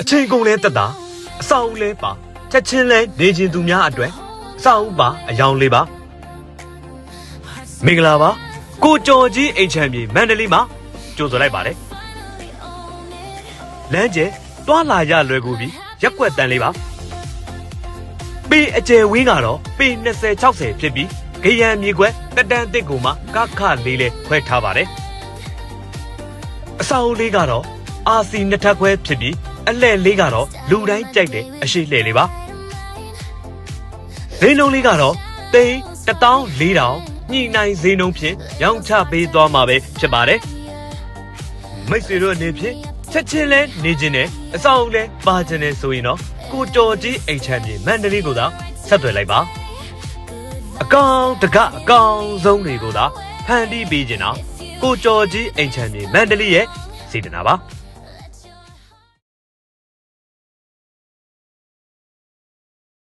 အချိန်ကုန်လဲတက်တာအဆောက်အဦလဲပါချက်ချင်းလဲနေချင်းသူများအတွက်အဆောက်အဦပါအယောင်လေးပါမင်္ဂလာပါကိုကျော်ကြီးအိမ်ချမ်းမြေမန္တလေးမှာကြိုဆိုလိုက်ပါတယ်လမ်းကျဲတွားလာရလွယ်ကူပြီးရက်ွက်တန်းလေးပါပေအကျယ်ဝင်းကတော့ပေ20-60ဖြစ်ပြီးဂရံမြေခွဲတက်တန်းတစ်ကိုမှကခလေးလဲခွဲထားပါတယ်အဆောက်အဦလေးကတော့အာစီနှစ်ထပ်ခွဲဖြစ်ပြီးအလှဲ့လေးကတော့လူတိုင်းကြိုက်တဲ့အရှိလှဲ့လေးပါဈေးနှုန်းလေးကတော့သိန်း14,000ညှိနှိုင်းဈေးနှုန်းဖြင့်ရောင်းချပေးသွားမှာပဲဖြစ်ပါတယ်မိတ်ဆွေတို့အနေဖြင့်ချက်ချင်းလဲနေခြင်းနဲ့အဆောက်အဦလဲပါခြင်းနဲ့ဆိုရင်တော့ကိုတော်ကြီးအိမ်ချမ်းမြေမန္တလေးကိုသာဆက်သွယ်လိုက်ပါအကောင်တကအကောင်ဆုံးတွေကိုသာဖန်တီးပေးခြင်းတော့ကိုကျော်ကြီးအိမ်ချမ်းမြေမန္တလေးရဲ့စေတနာပါ